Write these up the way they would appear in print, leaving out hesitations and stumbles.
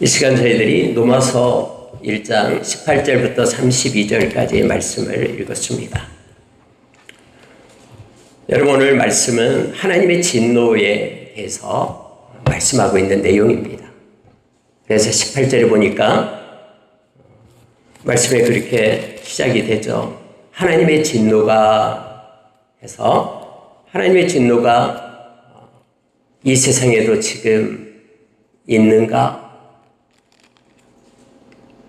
이 시간 저희들이 로마서 1장 18절부터 32절까지의 말씀을 읽었습니다. 여러분, 오늘 말씀은 하나님의 진노에 대해서 말씀하고 있는 내용입니다. 그래서 18절에 보니까 말씀에 그렇게 시작이 되죠. 하나님의 진노가 해서 하나님의 진노가 이 세상에도 지금 있는가?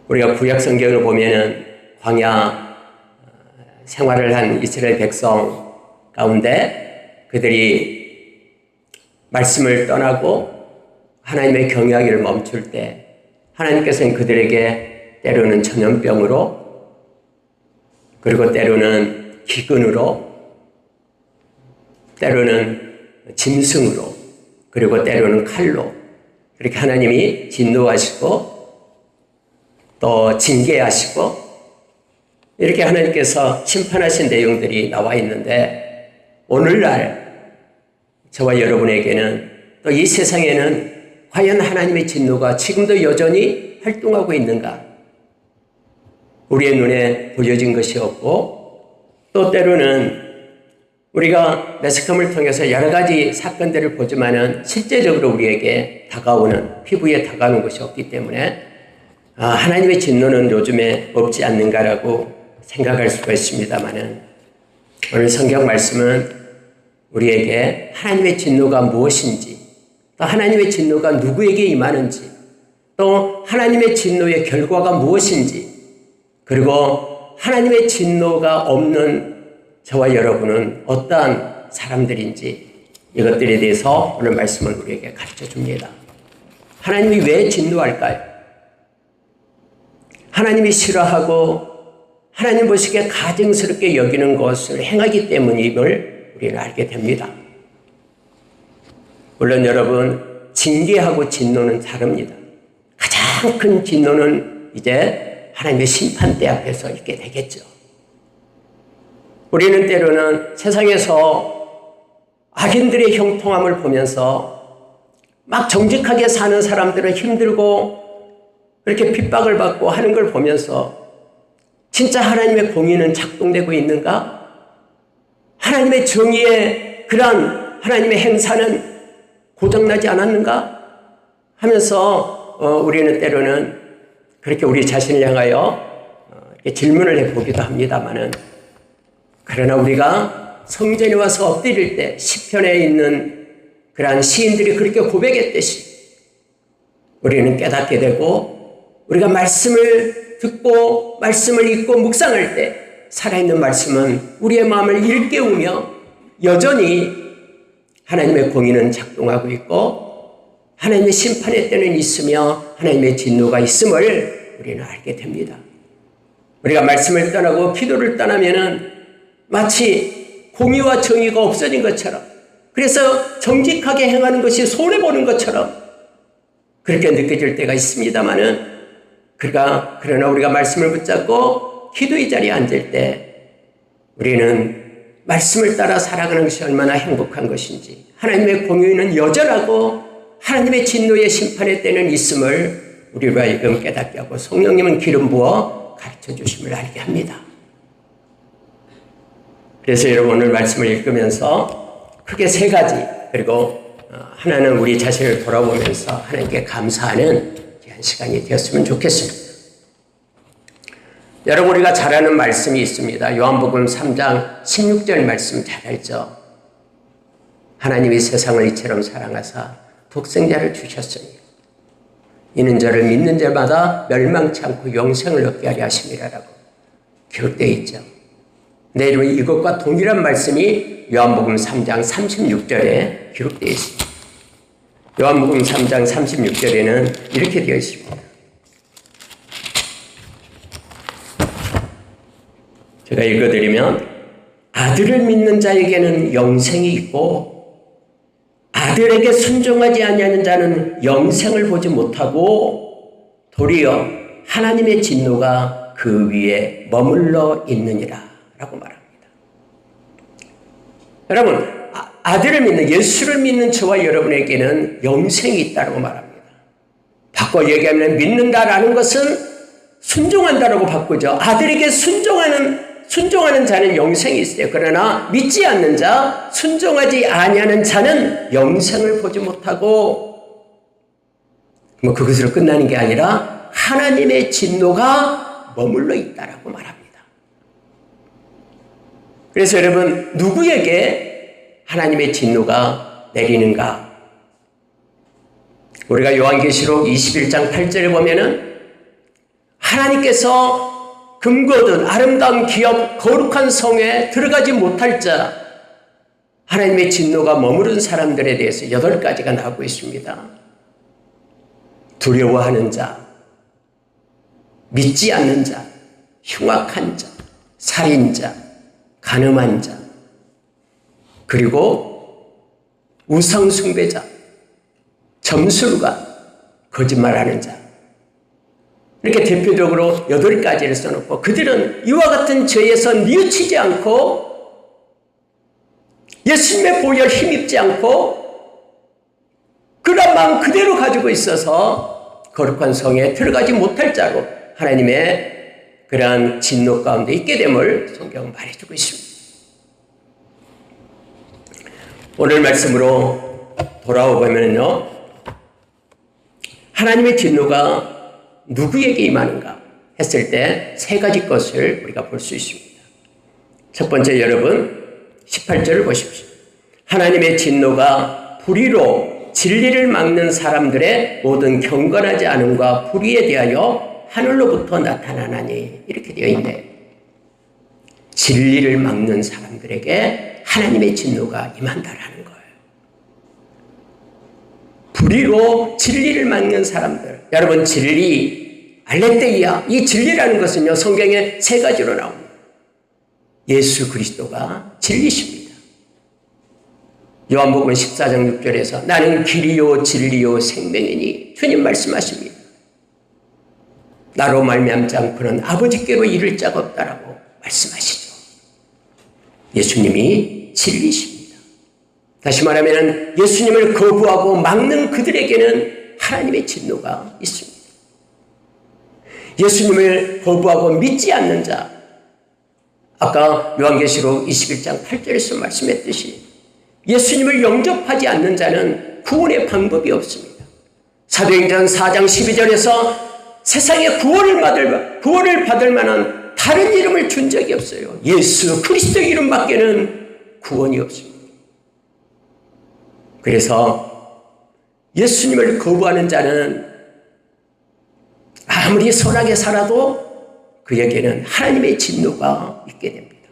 우리가 구약 성경을 보면은 광야 생활을 한 이스라엘 백성 가운데 그들이 말씀을 떠나고 하나님의 경외하기를 멈출 때 하나님께서는 그들에게 때로는 전염병으로, 그리고 때로는 기근으로, 때로는 짐승으로, 그리고 때로는 칼로 그렇게 하나님이 진노하시고 또 징계하시고 이렇게 하나님께서 심판하신 내용들이 나와 있는데, 오늘날 저와 여러분에게는 또 이 세상에는 과연 하나님의 진노가 지금도 여전히 활동하고 있는가? 우리의 눈에 보여진 것이 없고, 또 때로는 우리가 매스컴을 통해서 여러 가지 사건들을 보지만은 실제적으로 우리에게 다가오는, 피부에 다가오는 것이 없기 때문에 하나님의 진노는 요즘에 없지 않는가라고 생각할 수가 있습니다만은, 오늘 성경 말씀은 우리에게 하나님의 진노가 무엇인지, 또 하나님의 진노가 누구에게 임하는지, 또 하나님의 진노의 결과가 무엇인지, 그리고 하나님의 진노가 없는 저와 여러분은 어떠한 사람들인지, 이것들에 대해서 오늘 말씀은 우리에게 가르쳐 줍니다. 하나님이 왜 진노할까요? 하나님이 싫어하고 하나님 보시기에 가증스럽게 여기는 것을 행하기 때문임을 우리는 알게 됩니다. 물론 여러분, 징계하고 진노는 다릅니다. 가장 큰 진노는 이제 하나님의 심판대 앞에서 있게 되겠죠. 우리는 때로는 세상에서 악인들의 형통함을 보면서 막 정직하게 사는 사람들은 힘들고 이렇게 핍박을 받고 하는 걸 보면서 진짜 하나님의 공의는 작동되고 있는가? 하나님의 정의의 그러한 하나님의 행사는 고장나지 않았는가? 하면서 우리는 때로는 그렇게 우리 자신을 향하여 질문을 해보기도 합니다만은, 그러나 우리가 성전에 와서 엎드릴 때 시편에 있는 그러한 시인들이 그렇게 고백했듯이 우리는 깨닫게 되고, 우리가 말씀을 듣고 말씀을 읽고 묵상할 때 살아있는 말씀은 우리의 마음을 일깨우며 여전히 하나님의 공의는 작동하고 있고 하나님의 심판의 때는 있으며 하나님의 진노가 있음을 우리는 알게 됩니다. 우리가 말씀을 떠나고 기도를 떠나면은 마치 공의와 정의가 없어진 것처럼, 그래서 정직하게 행하는 것이 손해보는 것처럼 그렇게 느껴질 때가 있습니다만은, 그러나 우리가 말씀을 붙잡고 기도의 자리에 앉을 때 우리는 말씀을 따라 살아가는 것이 얼마나 행복한 것인지, 하나님의 공의는 여전하고 하나님의 진노의 심판의 때는 있음을 우리로 하여금 깨닫게 하고 성령님은 기름 부어 가르쳐 주심을 알게 합니다. 그래서 여러분, 오늘 말씀을 읽으면서 크게 세 가지, 그리고 하나는 우리 자신을 돌아보면서 하나님께 감사하는 귀한 시간이 되었으면 좋겠습니다. 여러분, 우리가 잘 아는 말씀이 있습니다. 요한복음 3장 16절 말씀 잘 알죠? 하나님이 세상을 이처럼 사랑하사 독생자를 주셨으니 이는 저를 믿는 자마다 멸망치 않고 영생을 얻게 하려 하심이라라고 기록되어 있죠. 네, 이것과 동일한 말씀이 요한복음 3장 36절에 기록되어 있습니다. 요한복음 3장 36절에는 이렇게 되어 있습니다. 제가 읽어드리면, 아들을 믿는 자에게는 영생이 있고 아들에게 순종하지 아니하는 자는 영생을 보지 못하고 도리어 하나님의 진노가 그 위에 머물러 있느니라 라고 말합니다. 여러분, 아들을 믿는, 예수를 믿는 저와 여러분에게는 영생이 있다고 말합니다. 바꿔 얘기하면 믿는다라는 것은 순종한다라고 바꾸죠. 아들에게 순종하는 자는 영생이 있어요. 그러나 믿지 않는 자, 순종하지 아니하는 자는 영생을 보지 못하고, 뭐 그것으로 끝나는 게 아니라 하나님의 진노가 머물러 있다라고 말합니다. 그래서 여러분, 누구에게 하나님의 진노가 내리는가? 우리가 요한계시록 21장 8절에 보면은 하나님께서 금거든 아름다운 기업 거룩한 성에 들어가지 못할 자, 하나님의 진노가 머무른 사람들에 대해서 8가지가 나오고 있습니다. 두려워하는 자, 믿지 않는 자, 흉악한 자, 살인자, 간음한 자, 그리고 우상숭배자, 점술가, 거짓말하는 자, 이렇게 대표적으로 8가지를 써놓고 그들은 이와 같은 죄에서 뉘우치지 않고 예수님의 보혈 힘입지 않고 그런 마음 그대로 가지고 있어서 거룩한 성에 들어가지 못할 자로 하나님의 그러한 진노 가운데 있게 됨을 성경은 말해주고 있습니다. 오늘 말씀으로 돌아오면요, 하나님의 진노가 누구에게 임하는가 했을 때 3가지 것을 우리가 볼 수 있습니다. 첫 번째, 여러분 18절을 보십시오. 하나님의 진노가 불의로 진리를 막는 사람들의 모든 경건하지 않음과 불의에 대하여 하늘로부터 나타나나니, 이렇게 되어 있네요. 진리를 막는 사람들에게 하나님의 진노가 임한다라는 거예요. 불의로 진리를 막는 사람들, 여러분, 진리, 알레테이아, 이 진리라는 것은요, 성경에 3가지로 나옵니다. 예수 그리스도가 진리십니다. 요한복음 14장 6절에서 나는 길이요 진리요 생명이니 주님 말씀하십니다. 나로 말미암지 않고는 아버지께로 이를 자가 없다라고 말씀하시죠. 예수님이 진리십니다. 다시 말하면 예수님을 거부하고 막는 그들에게는 하나님의 진노가 있습니다. 예수님을 거부하고 믿지 않는 자, 아까 요한계시록 21장 8절에서 말씀했듯이 예수님을 영접하지 않는 자는 구원의 방법이 없습니다. 사도행전 4장 12절에서 세상에 구원을 받을 만한 다른 이름을 준 적이 없어요. 예수 그리스도 이름밖에는 구원이 없습니다. 그래서 예수님을 거부하는 자는 아무리 선하게 살아도 그에게는 하나님의 진노가 있게 됩니다.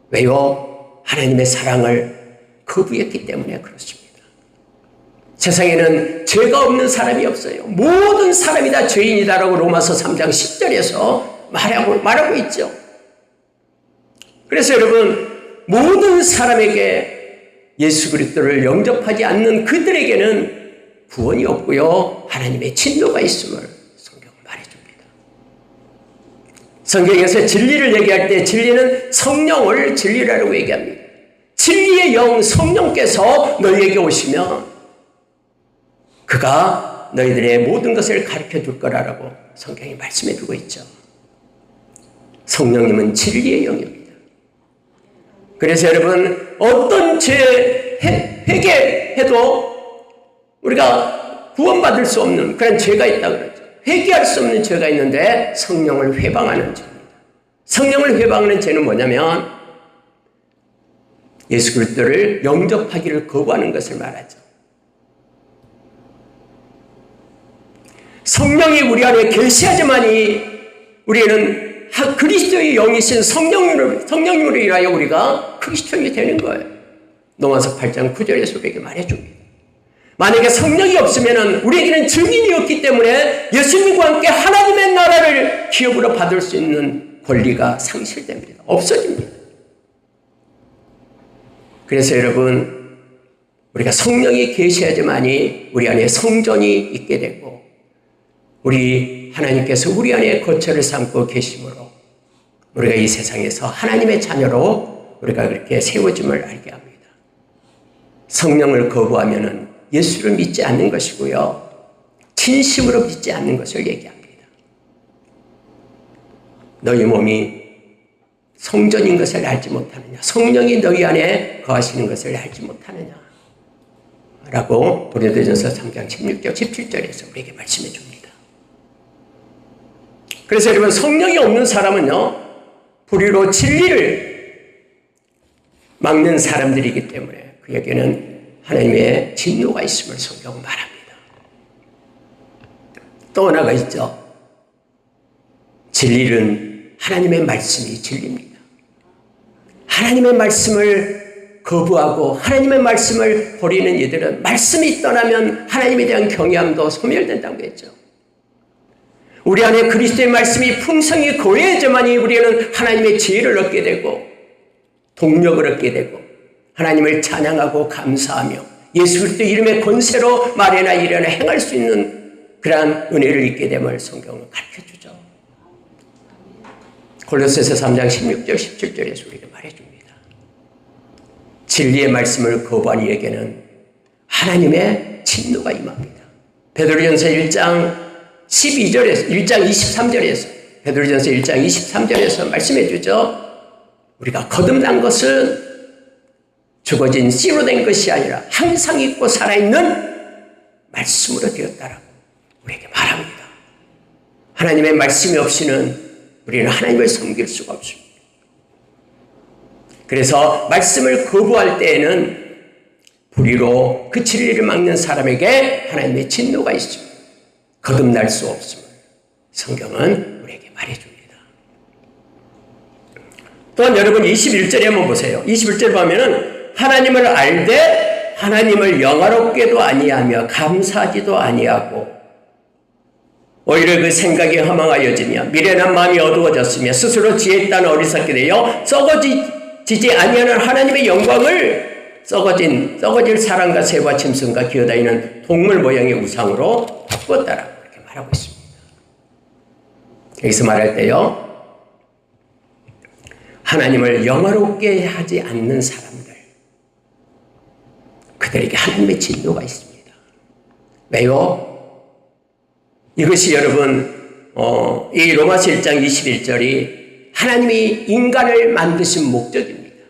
왜요? 하나님의 사랑을 거부했기 때문에 그렇습니다. 세상에는 죄가 없는 사람이 없어요. 모든 사람이 다 죄인이다라고 로마서 3장 10절에서 말하고 있죠. 그래서 여러분, 모든 사람에게 예수 그리스도를 영접하지 않는 그들에게는 구원이 없고요, 하나님의 진노가 있음을 성경은 말해줍니다. 성경에서 진리를 얘기할 때 진리는 성령을 진리라고 얘기합니다. 진리의 영 성령께서 너희에게 오시면 그가 너희들의 모든 것을 가르쳐 줄 거라고 성경이 말씀해 주고 있죠. 성령님은 진리의 영입니다. 그래서 여러분, 어떤 죄 회개해도 우리가 구원받을 수 없는 그런 죄가 있다고 그러죠. 회개할 수 없는 죄가 있는데 성령을 회방하는 죄입니다. 성령을 회방하는 죄는 뭐냐면 예수 그리스도를 영접하기를 거부하는 것을 말하죠. 성령이 우리 안에 계시하지만이 우리는 그리스도의 영이신 성령님으로 인하여 우리가 그리스도인이 되는 거예요. 로마서 8장 9절에서 그렇게 말해줍니다. 만약에 성령이 없으면 우리에게는 증인이 없기 때문에 예수님과 함께 하나님의 나라를 기업으로 받을 수 있는 권리가 상실됩니다. 없어집니다. 그래서 여러분, 우리가 성령이 계셔야지만이 우리 안에 성전이 있게 되고 우리 하나님께서 우리 안에 거처를 삼고 계심으로 우리가 이 세상에서 하나님의 자녀로 우리가 그렇게 세워짐을 알게 합니다. 성령을 거부하면은 예수를 믿지 않는 것이고요, 진심으로 믿지 않는 것을 얘기합니다. 너희 몸이 성전인 것을 알지 못하느냐, 성령이 너희 안에 거하시는 것을 알지 못하느냐 라고 고린도전서 3장 16절 17절에서 우리에게 말씀해 줍니다. 그래서 여러분, 성령이 없는 사람은요, 불의로 진리를 막는 사람들이기 때문에 그에게는 하나님의 진노가 있음을 성경은 말합니다. 또 하나가 있죠. 진리는 하나님의 말씀이 진리입니다. 하나님의 말씀을 거부하고 하나님의 말씀을 버리는 이들은 말씀이 떠나면 하나님에 대한 경외함도 소멸된다고 했죠. 우리 안에 그리스도의 말씀이 풍성히 거해져만이 우리는 하나님의 지혜를 얻게 되고 동력을 얻게 되고 하나님을 찬양하고 감사하며 예수 그리스도 이름의 권세로 말이나 이래나 행할 수 있는 그러한 은혜를 잊게 됨을 성경은 가르쳐주죠. 골로새서 3장 16절 17절에서 우리에게 말해줍니다. 진리의 말씀을 거부한 이에게는 하나님의 진노가 임합니다. 베드로전서 1장 12절에서 1장 23절에서 베드로전서 1장 23절에서 말씀해 주죠. 우리가 거듭난 것은 죽어진 씨로 된 것이 아니라 항상 있고 살아있는 말씀으로 되었다라고 우리에게 말합니다. 하나님의 말씀이 없이는 우리는 하나님을 섬길 수가 없습니다. 그래서 말씀을 거부할 때에는 불의로 그 진리를 막는 사람에게 하나님의 진노가 있습니다. 거듭날 수 없음을 성경은 우리에게 말해줍니다. 또한 여러분 21절에 한번 보세요. 21절 보면은 하나님을 알되 하나님을 영화롭게도 아니하며 감사하지도 아니하고 오히려 그 생각이 허망하여지며 미련한 마음이 어두워졌으며 스스로 지혜 있다는 어리석게 되어 썩어지지 아니하는 하나님의 영광을 썩어질 사람과 새와 짐승과 기어다니는 동물 모양의 우상으로 바꾸었다라고 이렇게 말하고 있습니다. 여기서 말할 때요, 하나님을 영화롭게 하지 않는 사람들, 그들에게 하나님의 진노가 있습니다. 왜요? 이것이 여러분 이 로마서 1장 21절이 하나님이 인간을 만드신 목적입니다.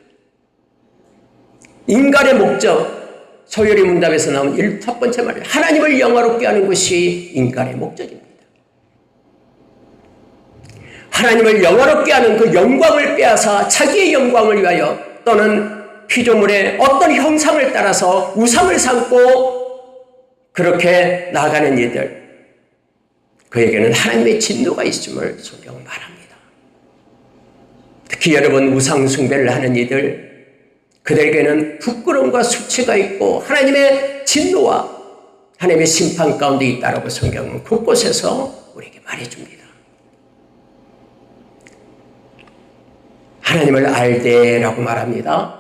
인간의 목적, 소요리 문답에서 나온 첫 번째 말이에요. 하나님을 영화롭게 하는 것이 인간의 목적입니다. 하나님을 영화롭게 하는 그 영광을 빼앗아 자기의 영광을 위하여 또는 피조물의 어떤 형상을 따라서 우상을 삼고 그렇게 나아가는 이들, 그에게는 하나님의 진노가 있음을 성경은 말합니다. 특히 여러분 우상 숭배를 하는 이들, 그들에게는 부끄러움과 수치가 있고 하나님의 진노와 하나님의 심판 가운데 있다라고 성경은 곳곳에서 우리에게 말해줍니다. 하나님을 알되라고 말합니다.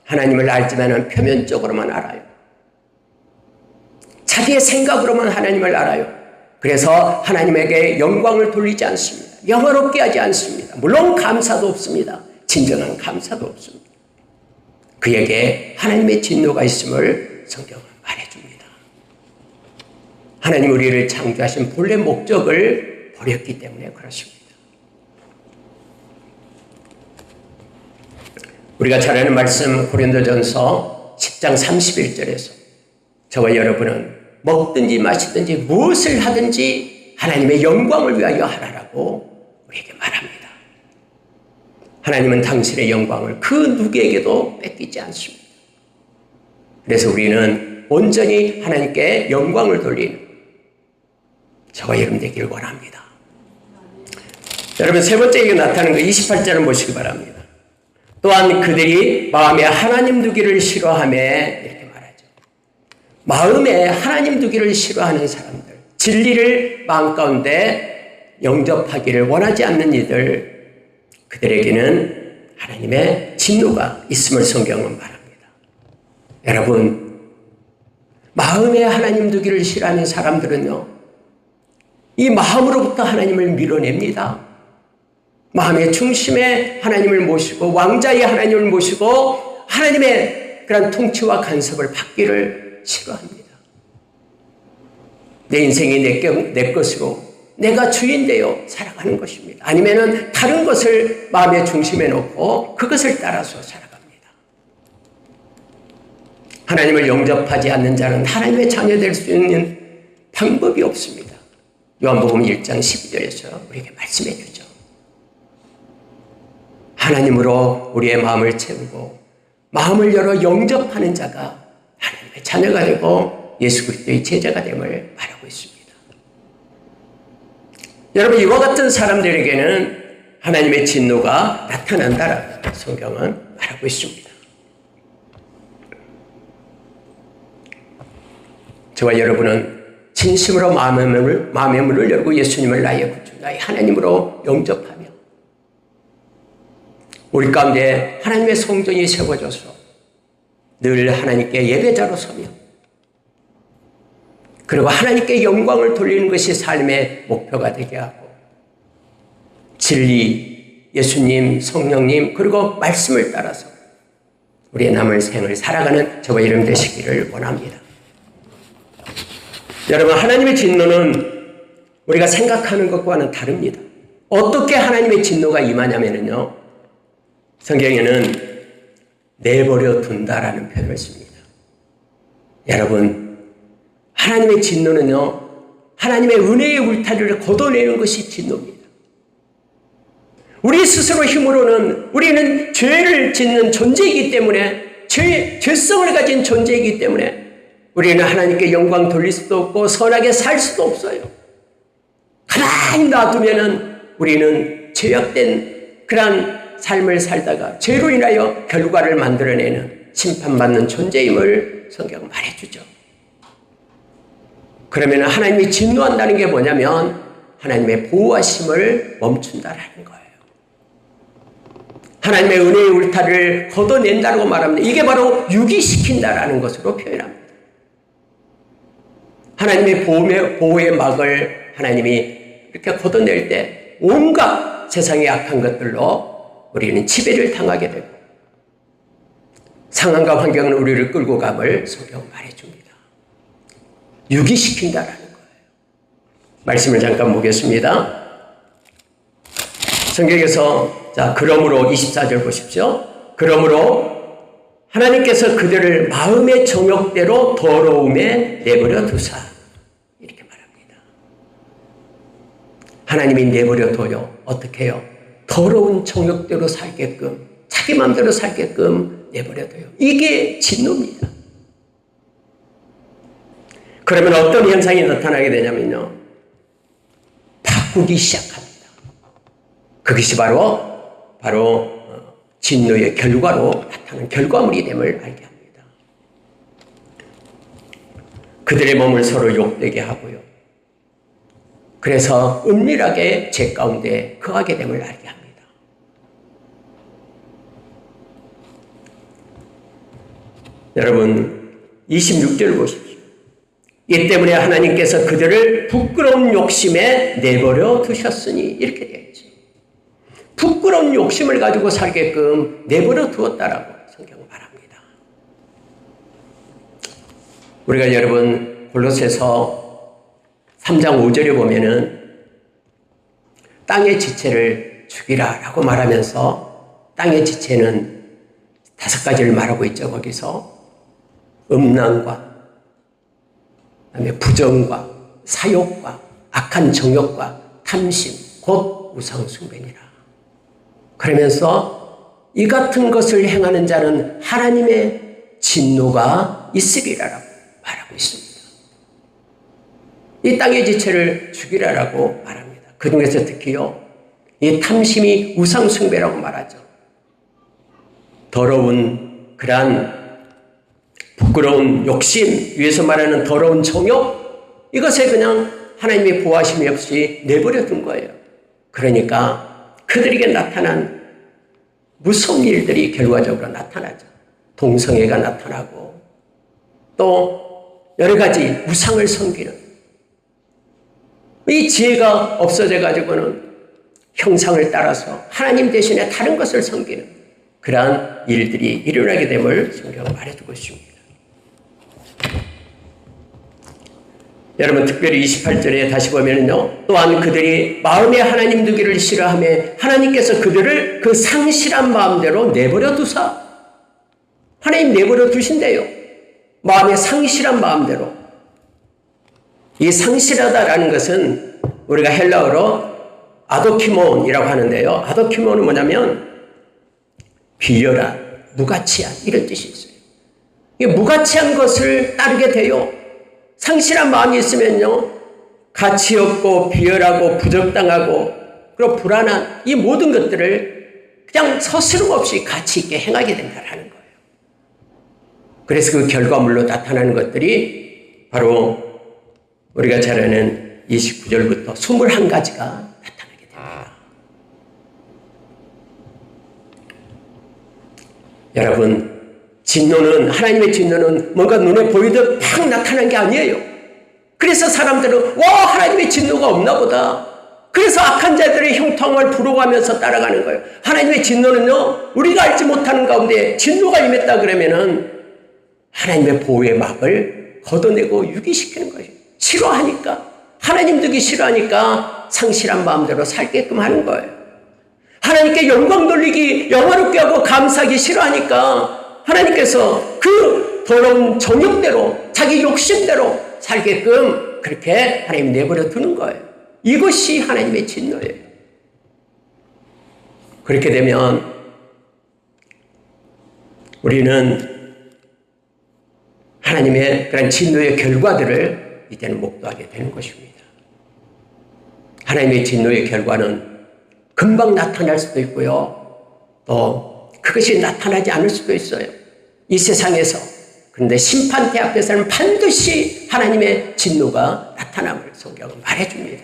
하나님을 알지만 표면적으로만 알아요. 자기의 생각으로만 하나님을 알아요. 그래서 하나님에게 영광을 돌리지 않습니다. 영화롭게 하지 않습니다. 물론 감사도 없습니다. 진정한 감사도 없습니다. 그에게 하나님의 진노가 있음을 성경은 말해줍니다. 하나님 우리를 창조하신 본래 목적을 버렸기 때문에 그렇습니다. 우리가 잘 아는 말씀 고린도전서 10장 31절에서 저와 여러분은 먹든지 마시든지 무엇을 하든지 하나님의 영광을 위하여 하라라고 우리에게 말합니다. 하나님은 당신의 영광을 그 누구에게도 뺏기지 않습니다. 그래서 우리는 온전히 하나님께 영광을 돌리는 저와 여러분 되기를 원합니다. 여러분 세 번째 이거 나타나는 거 28절을 보시기 바랍니다. 또한 그들이 마음에 하나님 두기를 싫어하며 이렇게 말하죠. 마음에 하나님 두기를 싫어하는 사람들, 진리를 마음 가운데 영접하기를 원하지 않는 이들, 그들에게는 하나님의 진노가 있음을 성경은 말합니다. 여러분, 마음에 하나님 두기를 싫어하는 사람들은요, 이 마음으로부터 하나님을 밀어냅니다. 마음의 중심에 하나님을 모시고 왕자의 하나님을 모시고 하나님의 그런 통치와 간섭을 받기를 싫어합니다. 내 인생이 내 것으로 내가 주인 되어 살아가는 것입니다. 아니면은 다른 것을 마음의 중심에 놓고 그것을 따라서 살아갑니다. 하나님을 영접하지 않는 자는 하나님의 자녀 될 수 있는 방법이 없습니다. 요한복음 1장 12절에서 우리에게 말씀해 주죠. 하나님으로 우리의 마음을 채우고 마음을 열어 영접하는 자가 하나님의 자녀가 되고 예수 그리스도의 제자가 됨을 말하고 있습니다. 여러분, 이와 같은 사람들에게는 하나님의 진노가 나타난다라고 성경은 말하고 있습니다. 저와 여러분은 진심으로 마음의 문을 열고 예수님을 나의 구주, 나의 하나님으로 영접하며 우리 가운데 하나님의 성전이 세워져서 늘 하나님께 예배자로 서며 그리고 하나님께 영광을 돌리는 것이 삶의 목표가 되게 하고 진리, 예수님, 성령님 그리고 말씀을 따라서 우리의 남은 생을 살아가는 저와 여러분 되시기를 원합니다. 여러분, 하나님의 진노는 우리가 생각하는 것과는 다릅니다. 어떻게 하나님의 진노가 임하냐면요, 성경에는 내버려 둔다라는 표현을 씁니다. 여러분, 하나님의 진노는요, 하나님의 은혜의 울타리를 걷어내는 것이 진노입니다. 우리 스스로 힘으로는 우리는 죄를 짓는 존재이기 때문에 죄성을 가진 존재이기 때문에 우리는 하나님께 영광 돌릴 수도 없고 선하게 살 수도 없어요. 가만히 놔두면은 우리는 죄악된 그런 삶을 살다가 죄로 인하여 결과를 만들어내는 심판받는 존재임을 성경은 말해주죠. 그러면 하나님이 진노한다는 게 뭐냐면 하나님의 보호하심을 멈춘다라는 거예요. 하나님의 은혜의 울타리를 걷어낸다고 말합니다. 이게 바로 유기시킨다라는 것으로 표현합니다. 하나님의 보호의 막을 하나님이 이렇게 걷어낼 때 온갖 세상의 악한 것들로 우리는 지배를 당하게 되고 상황과 환경은 우리를 끌고 감을 성경은 말해줍니다. 유기시킨다라는 거예요. 말씀을 잠깐 보겠습니다. 성경에서 그러므로 24절 보십시오. 그러므로 하나님께서 그들을 마음의 정욕대로 더러움에 내버려 두사 이렇게 말합니다. 하나님이 내버려 둬요. 어떻게 해요? 더러운 정욕대로 살게끔 자기 마음대로 살게끔 내버려 둬요. 이게 진노입니다. 그러면 어떤 현상이 나타나게 되냐면요, 바꾸기 시작합니다. 그것이 바로 진노의 결과로 나타나는 결과물이 됨을 알게 합니다. 그들의 몸을 서로 욕되게 하고요. 그래서 은밀하게 죄 가운데 거하게 됨을 알게 합니다. 여러분, 26절 보십시오. 이 때문에 하나님께서 그들을 부끄러운 욕심에 내버려 두셨으니 이렇게 되어 있죠. 부끄러운 욕심을 가지고 살게끔 내버려 두었다라고 성경은 말합니다. 우리가 여러분 골로새서 3장 5절에 보면은 땅의 지체를 죽이라라고 말하면서 땅의 지체는 5가지를 말하고 있죠. 거기서 음란과 그다음에 부정과 사욕과 악한 정욕과 탐심 곧 우상숭배니라. 그러면서 이 같은 것을 행하는 자는 하나님의 진노가 있으리라라고 말하고 있습니다. 이 땅의 지체를 죽이라라고 말합니다. 그 중에서 특히요, 이 탐심이 우상숭배라고 말하죠. 더러운 그러한 부끄러운 욕심, 위에서 말하는 더러운 정욕, 이것에 그냥 하나님의 보호하심이 없이 내버려 둔 거예요. 그러니까 그들에게 나타난 무서운 일들이 결과적으로 나타나죠. 동성애가 나타나고 또 여러 가지 우상을 섬기는, 이 지혜가 없어져 가지고는 형상을 따라서 하나님 대신에 다른 것을 섬기는 그러한 일들이 일어나게 됨을 성경은 말해주고 있습니다. 여러분 특별히 28절에 다시 보면은요, 또한 그들이 마음에 하나님 두기를 싫어하며 하나님께서 그들을 그 상실한 마음대로 내버려 두사. 하나님 내버려 두신대요. 마음에 상실한 마음대로. 이 상실하다라는 것은 우리가 헬라어로 아도키몬이라고 하는데요. 아도키몬은 뭐냐면 비열한, 무가치한 이런 뜻이 있어요. 이 무가치한 것을 따르게 돼요. 상실한 마음이 있으면요, 가치 없고 비열하고 부적당하고 그리고 불안한 이 모든 것들을 그냥 서스름 없이 가치 있게 행하게 된다는 거예요. 그래서 그 결과물로 나타나는 것들이 바로 우리가 잘 아는 29절부터 21가지가 나타나게 됩니다. 여러분, 진노는, 하나님의 진노는 뭔가 눈에 보이듯 팍 나타난 게 아니에요. 그래서 사람들은 와, 하나님의 진노가 없나 보다. 그래서 악한 자들의 형통을 부러워하면서 따라가는 거예요. 하나님의 진노는요, 우리가 알지 못하는 가운데 진노가 임했다 그러면은 하나님의 보호의 막을 걷어내고 유기시키는 거예요. 싫어하니까, 하나님 두기 싫어하니까 상실한 마음대로 살게끔 하는 거예요. 하나님께 영광 돌리기, 영화롭게 하고 감사하기 싫어하니까 하나님께서 그 더러운 정욕대로, 자기 욕심대로 살게끔 그렇게 하나님 내버려 두는 거예요. 이것이 하나님의 진노예요. 그렇게 되면 우리는 하나님의 그런 진노의 결과들을 이제는 목도하게 되는 것입니다. 하나님의 진노의 결과는 금방 나타날 수도 있고요. 또 그것이 나타나지 않을 수도 있어요. 이 세상에서. 그런데 심판대 앞에서는 반드시 하나님의 진노가 나타남을 성경은 말해줍니다.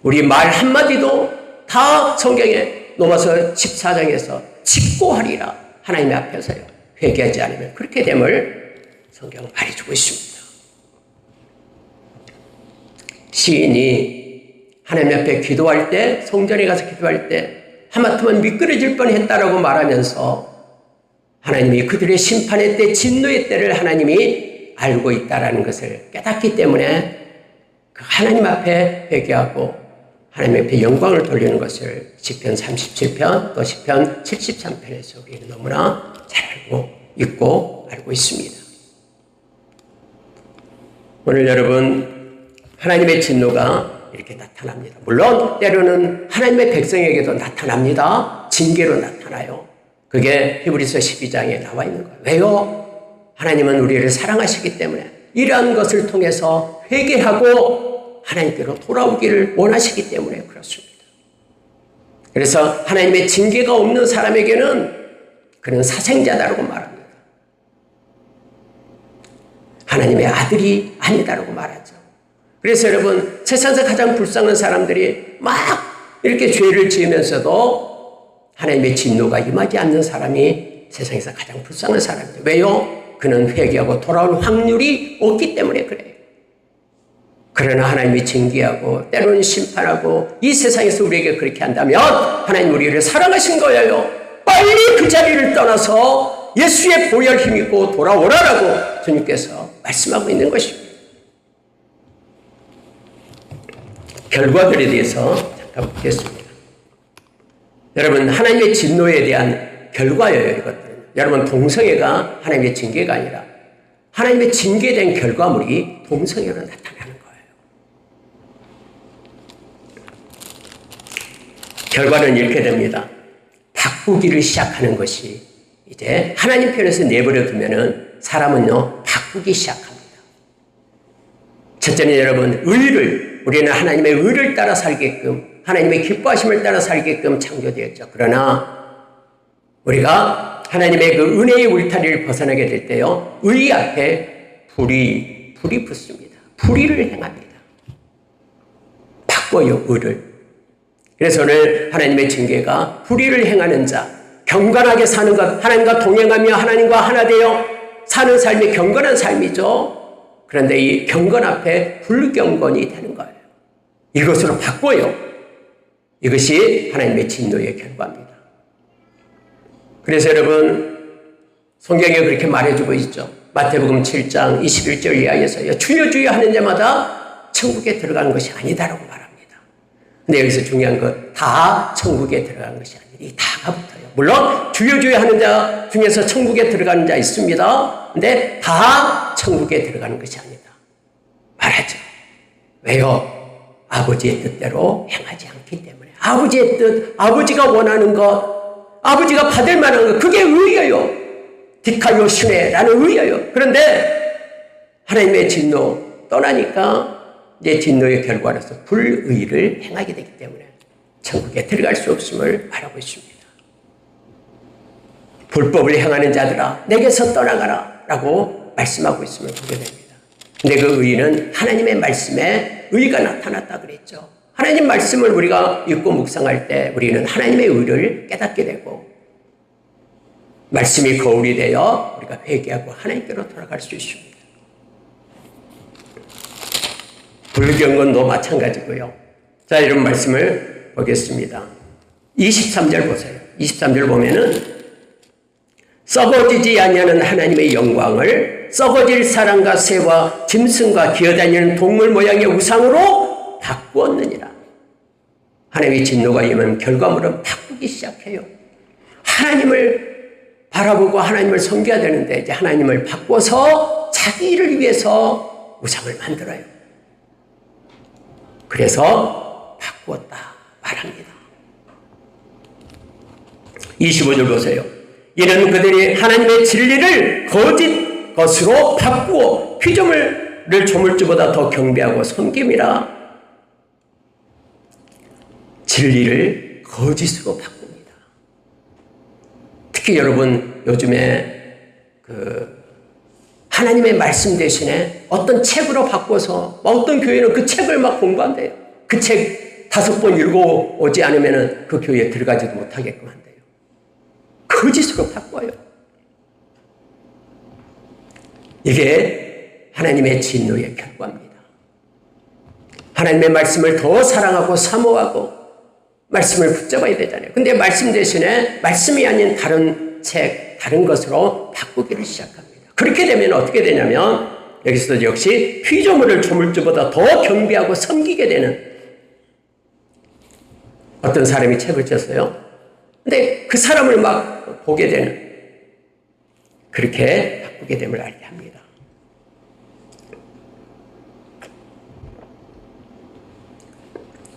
우리 말 한마디도 다 성경에 로마서 14장에서 직고하리라. 하나님 앞에서요. 회개하지 않으면 그렇게 됨을 성경은 말해주고 있습니다. 시인이 하나님 앞에 기도할 때, 성전에 가서 기도할 때 하마터면 미끄러질 뻔했다라고 말하면서 하나님이 그들의 심판의 때, 진노의 때를 하나님이 알고 있다라는 것을 깨닫기 때문에 그 하나님 앞에 회개하고 하나님 앞에 영광을 돌리는 것을 시편 37편 또 시편 73편에서 우리는 너무나 잘 알고 있고 알고 있습니다. 오늘 여러분, 하나님의 진노가 이렇게 나타납니다. 물론 때로는 하나님의 백성에게도 나타납니다. 징계로 나타나요. 그게 히브리서 12장에 나와 있는 거예요. 왜요? 하나님은 우리를 사랑하시기 때문에 이러한 것을 통해서 회개하고 하나님께로 돌아오기를 원하시기 때문에 그렇습니다. 그래서 하나님의 징계가 없는 사람에게는 그는 사생자다라고 말합니다. 하나님의 아들이 아니다라고 말하죠. 그래서 여러분, 세상에서 가장 불쌍한 사람들이 막 이렇게 죄를 지으면서도 하나님의 진노가 임하지 않는 사람이 세상에서 가장 불쌍한 사람이죠. 왜요? 그는 회개하고 돌아올 확률이 없기 때문에 그래요. 그러나 하나님이 징계하고 때로는 심판하고 이 세상에서 우리에게 그렇게 한다면 하나님 우리를 사랑하신 거예요. 빨리 그 자리를 떠나서 예수의 보혈 힘입고 돌아오라라고 주님께서 말씀하고 있는 것입니다. 결과들에 대해서 잠깐 보겠습니다. 여러분, 하나님의 진노에 대한 결과예요, 이것들은. 여러분, 동성애가 하나님의 징계가 아니라 하나님의 징계된 결과물이 동성애로 나타나는 거예요. 결과는 이렇게 됩니다. 바꾸기를 시작하는 것이 이제 하나님 편에서 내버려 두면은 사람은요, 바꾸기 시작합니다. 첫째는 여러분, 우리는 하나님의 의를 따라 살게끔, 하나님의 기뻐하심을 따라 살게끔 창조되었죠. 그러나 우리가 하나님의 그 은혜의 울타리를 벗어나게 될 때요, 의 앞에 불이 붙습니다. 불의를 행합니다. 바꿔요, 의를. 그래서 오늘 하나님의 징계가 불의를 행하는 자, 경건하게 사는 것, 하나님과 동행하며 하나님과 하나 되어 사는 삶이 경건한 삶이죠. 그런데 이 경건 앞에 불경건이 되는 거예요. 이것으로 바꿔요. 이것이 하나님의 진노의 결과입니다. 그래서 여러분, 성경에 그렇게 말해주고 있죠. 마태복음 7장 21절 이하에서요. 주여 주여 하는 자마다 천국에 들어가는 것이 아니다라고 말합니다. 근데 여기서 중요한 건 다 천국에 들어가는 것이 아니라 이 다가 붙어요. 물론 주여 주여 하는 자 중에서 천국에 들어가는 자 있습니다. 근데 다 천국에 들어가는 것이 아니다 말하죠. 왜요? 아버지의 뜻대로 행하지 않기 때문에. 아버지의 뜻, 아버지가 원하는 것, 아버지가 받을 만한 것, 그게 의예요. 디카요 시네라는 의예요. 그런데 하나님의 진노 떠나니까 내 진노의 결과로서 불의를 행하게 되기 때문에 천국에 들어갈 수 없음을 말하고 있습니다. 불법을 행하는 자들아 내게서 떠나가라 라고 말씀하고 있음을 보게 됩니다. 근데 그 의는 하나님의 말씀에 의가 나타났다 그랬죠. 하나님 말씀을 우리가 읽고 묵상할 때 우리는 하나님의 의를 깨닫게 되고 말씀이 거울이 되어 우리가 회개하고 하나님께로 돌아갈 수 있습니다. 불경건도 마찬가지고요. 자, 이런 말씀을 보겠습니다. 23절 보세요. 23절 보면은 썩어지지 아니하는 하나님의 영광을 썩어질 사람과 새와 짐승과 기어다니는 동물 모양의 우상으로 바꾸었느니라. 하나님의 진노가 임하면 결과물은 바꾸기 시작해요. 하나님을 바라보고 하나님을 섬겨야 되는데 이제 하나님을 바꿔서 자기 일을 위해서 우상을 만들어요. 그래서 바꾸었다 말합니다. 25절 보세요. 이는 그들이 하나님의 진리를 거짓 것으로 바꾸어 피조물을 조물주보다 더 경배하고 섬김이라. 진리를 거짓으로 바꿉니다. 특히 여러분 요즘에 하나님의 말씀 대신에 어떤 책으로 바꿔서 어떤 교회는 그 책을 막 공부한대요. 그 책 5번 읽어오지 않으면 그 교회에 들어가지도 못하게끔 한대요. 거짓으로 바꿔요. 이게 하나님의 진노의 결과입니다. 하나님의 말씀을 더 사랑하고 사모하고 말씀을 붙잡아야 되잖아요. 근데 말씀 대신에 말씀이 아닌 다른 책, 다른 것으로 바꾸기를 시작합니다. 그렇게 되면 어떻게 되냐면 여기서도 역시 피조물을 조물주보다 더 경배하고 섬기게 되는 어떤 사람이 책을 쳤어요. 근데 그 사람을 막 보게 되는 그렇게 바꾸게 됨을 알게 합니다.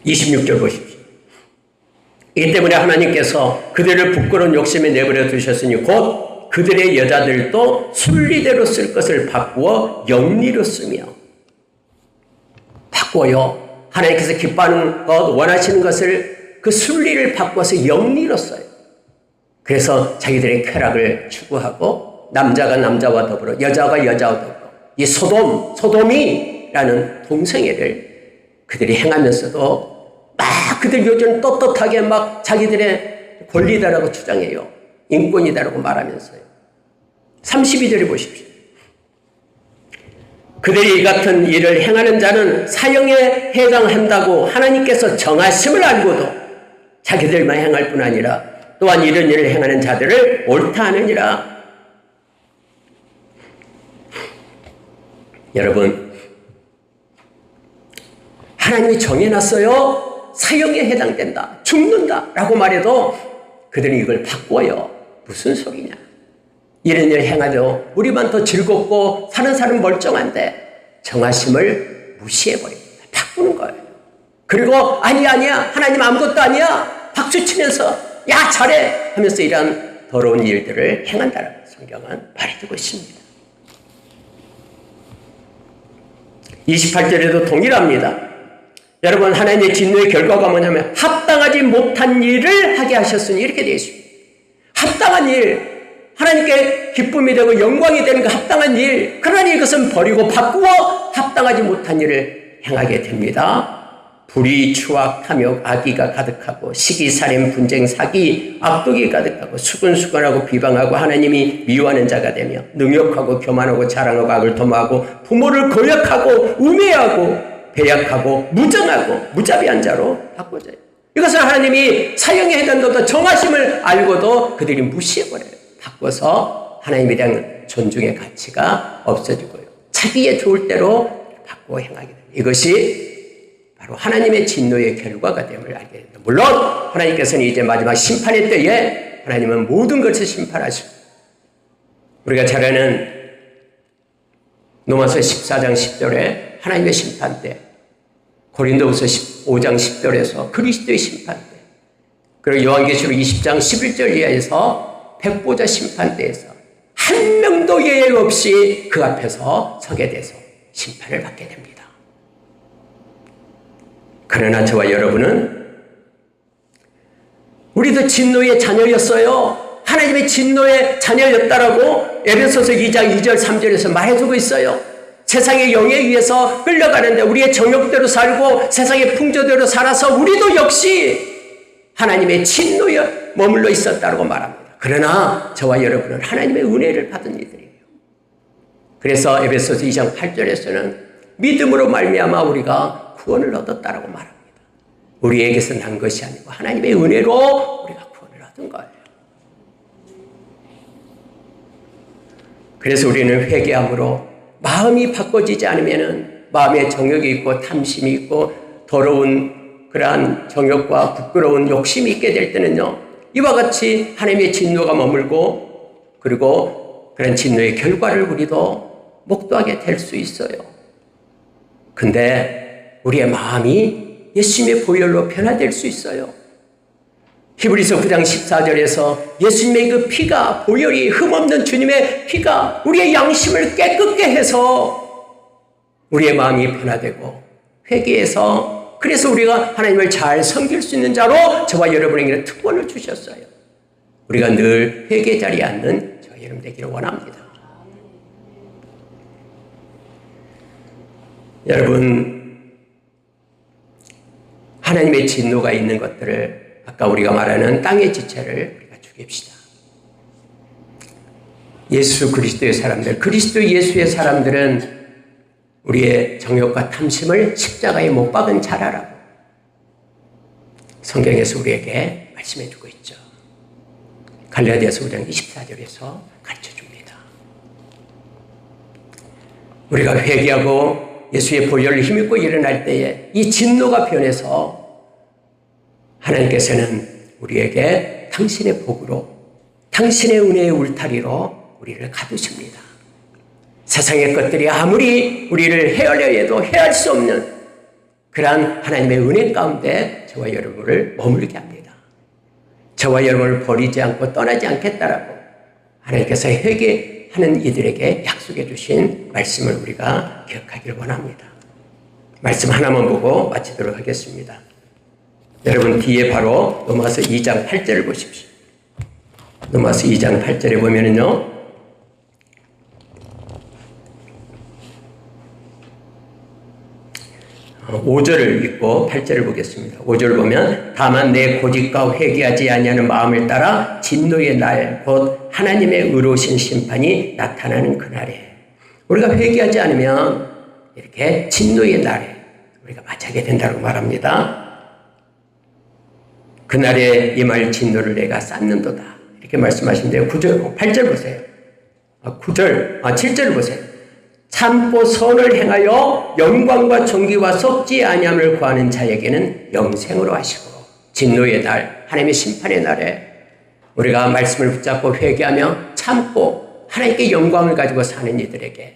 (26절) 보십시오. 이 때문에 하나님께서 그들을 부끄러운 욕심에 내버려 두셨으니 곧 그들의 여자들도 순리대로 쓸 것을 바꾸어 영리로 쓰며. 바꿔요. 하나님께서 기뻐하는 것, 원하시는 것을 그 순리를 바꿔서 영리로 써요. 그래서 자기들의 쾌락을 추구하고 남자가 남자와 더불어 여자가 여자와 더불어 이 소돔이라는 동성애를 그들이 행하면서도 막 그들 요즘 떳떳하게 막 자기들의 권리다라고 주장해요. 인권이다라고 말하면서요. 32절에 보십시오. 그들이 이 같은 일을 행하는 자는 사형에 해당한다고 하나님께서 정하심을 알고도 자기들만 행할 뿐 아니라 또한 이런 일을 행하는 자들을 옳다 하느니라. 여러분, 하나님이 정해놨어요. 사형에 해당된다. 죽는다. 라고 말해도 그들은 이걸 바꿔요. 무슨 소리냐. 이런 일을 행하도 우리만 더 즐겁고 사는 사람 멀쩡한데 정하심을 무시해버립니다. 바꾸는 거예요. 그리고 아니야. 하나님 아무것도 아니야. 박수치면서 야 잘해 하면서 이런 더러운 일들을 행한다라고 성경은 말해주고 있습니다. 28절에도 동일합니다. 여러분 하나님의 진노의 결과가 뭐냐면 합당하지 못한 일을 하게 하셨으니 이렇게 되어 있습니다. 합당한 일, 하나님께 기쁨이 되고 영광이 되는 그 합당한 일, 그러니 이것은 버리고 바꾸어 합당하지 못한 일을 행하게 됩니다. 불의, 추악, 탐욕, 악의가 가득하고 시기, 살인, 분쟁, 사기, 악독이 가득하고 수근수근하고 비방하고 하나님이 미워하는 자가 되며 능욕하고 교만하고 자랑하고 악을 도모하고 부모를 거역하고 우매하고 배약하고 무정하고 무자비한 자로 바꿔져요. 이것은 하나님이 사형에 해당된다 정하심을 알고도 그들이 무시해버려요. 바꿔서 하나님에 대한 존중의 가치가 없어지고요. 자기의 좋을 대로 바꾸어 행하게 됩니다. 이것이 바로 하나님의 진노의 결과가 됨을 알게 됩니다. 물론 하나님께서는 이제 마지막 심판의 때에 하나님은 모든 것을 심판하시고, 우리가 잘 아는 로마서 14장 10절에 하나님의 심판 때, 고린도후서 15장 10절에서 그리스도의 심판 때, 그리고 요한계시록 20장 11절 이하에서 백보자 심판 때에서 한 명도 예외 없이 그 앞에서 서게 돼서 심판을 받게 됩니다. 그러나 저와 여러분은 우리도 진노의 자녀였어요. 하나님의 진노의 자녀였다라고 에베소서 2장 2절 3절에서 말해주고 있어요. 세상의 영에 의해서 끌려가는데 우리의 정욕대로 살고 세상의 풍조대로 살아서 우리도 역시 하나님의 진노에 머물러 있었다고 말합니다. 그러나 저와 여러분은 하나님의 은혜를 받은 이들이에요. 그래서 에베소서 2장 8절에서는 믿음으로 말미암아 우리가 구원을 얻었다라고 말합니다. 우리에게서 난 것이 아니고 하나님의 은혜로 우리가 구원을 얻은 거예요. 그래서 우리는 회개함으로 마음이 바꿔지지 않으면 마음에 정욕이 있고 탐심이 있고 더러운 그러한 정욕과 부끄러운 욕심이 있게 될 때는요, 이와 같이 하나님의 진노가 머물고 그리고 그런 진노의 결과를 우리도 목도하게 될 수 있어요. 근데 우리의 마음이 예수님의 보혈로 변화될 수 있어요. 히브리서 9장 14절에서 예수님의 그 피가, 보혈이, 흠없는 주님의 피가 우리의 양심을 깨끗게 해서 우리의 마음이 변화되고 회개해서, 그래서 우리가 하나님을 잘 섬길 수 있는 자로 저와 여러분에게 특권을 주셨어요. 우리가 늘 회개 자리에 앉는 저와 여러분 되기를 원합니다. 여러분, 하나님의 진노가 있는 것들을, 아까 우리가 말하는 땅의 지체를 우리가 죽입시다. 예수 그리스도의 사람들, 그리스도 예수의 사람들은 우리의 정욕과 탐심을 십자가에 못 박은 자라라고 성경에서 우리에게 말씀해 주고 있죠. 갈라디아서 5장 24절에서 가르쳐 줍니다. 우리가 회개하고 예수의 보혈을 힘입고 일어날 때에 이 진노가 변해서 하나님께서는 우리에게 당신의 복으로, 당신의 은혜의 울타리로 우리를 가두십니다. 세상의 것들이 아무리 우리를 헤아려 해도 헤아릴 수 없는 그러한 하나님의 은혜 가운데 저와 여러분을 머물게 합니다. 저와 여러분을 버리지 않고 떠나지 않겠다라고 하나님께서 회개하는 이들에게 약속해 주신 말씀을 우리가 기억하기를 원합니다. 말씀 하나만 보고 마치도록 하겠습니다. 여러분 뒤에 바로 로마서 2장 8절을 보십시오. 로마서 2장 8절에 보면은요, 5절을 읽고 8절을 보겠습니다. 5절 보면 다만 내 고집과 회개하지 아니하는 마음을 따라 진노의 날 곧 하나님의 의로우신 심판이 나타나는 그날에, 우리가 회개하지 않으면 이렇게 진노의 날에 우리가 맞이하게 된다고 말합니다. 그날에 임할 진노를 내가 쌓는도다 이렇게 말씀하시는데요. 8절 보세요. 7절을 보세요. 참고 선을 행하여 영광과 존귀와 썩지 아니함을 구하는 자에게는 영생으로 하시고, 진노의 날, 하나님의 심판의 날에 우리가 말씀을 붙잡고 회개하며 참고 하나님께 영광을 가지고 사는 이들에게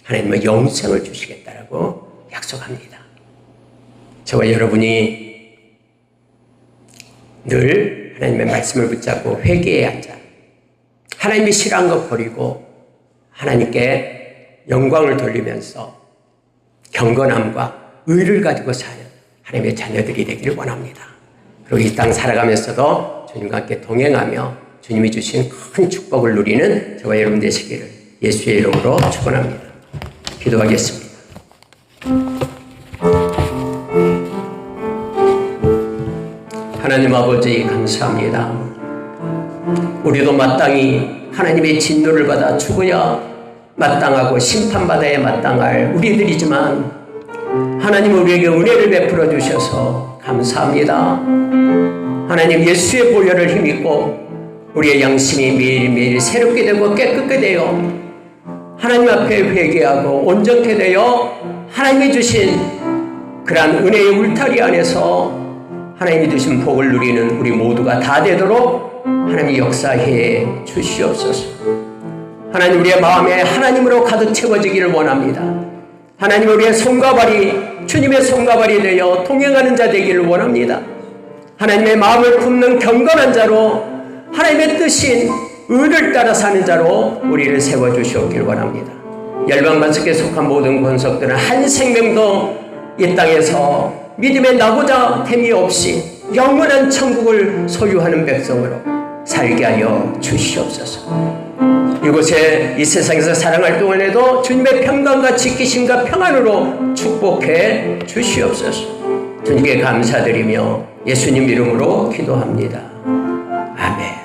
하나님은 영생을 주시겠다라고 약속합니다. 저와 여러분이 늘 하나님의 말씀을 붙잡고 회개에 앉아 하나님이 싫어한 것 버리고 하나님께 영광을 돌리면서 경건함과 의를 가지고 사는 하나님의 자녀들이 되기를 원합니다. 그리고 이 땅 살아가면서도 주님과 함께 동행하며 주님이 주신 큰 축복을 누리는 저와 여러분 되시기를 예수의 이름으로 축원합니다. 기도하겠습니다. 하나님 아버지 감사합니다. 우리도 마땅히 하나님의 진노를 받아 죽어야 마땅하고 심판받아야 마땅할 우리들이지만 하나님 우리에게 은혜를 베풀어 주셔서 감사합니다. 하나님 예수의 보혈을 힘입고 우리의 양심이 매일매일 새롭게 되고 깨끗게 되어 하나님 앞에 회개하고 온전케 되어 하나님이 주신 그러한 은혜의 울타리 안에서 하나님이 주신 복을 누리는 우리 모두가 다 되도록 하나님이 역사해 주시옵소서. 하나님, 우리의 마음에 하나님으로 가득 채워지기를 원합니다. 하나님, 우리의 손과 발이 주님의 손과 발이 되어 동행하는 자 되기를 원합니다. 하나님의 마음을 품는 경건한 자로 하나님의 뜻인 의를 따라 사는 자로 우리를 세워주시옵길 원합니다. 열방반석에 속한 모든 권속들은 한 생명도 이 땅에서 믿음의 나고자 됨이 없이 영원한 천국을 소유하는 백성으로 살게 하여 주시옵소서. 이곳에 이 세상에서 살아갈 동안에도 주님의 평강과 지키심과 평안으로 축복해 주시옵소서. 주님께 감사드리며 예수님 이름으로 기도합니다. 아멘.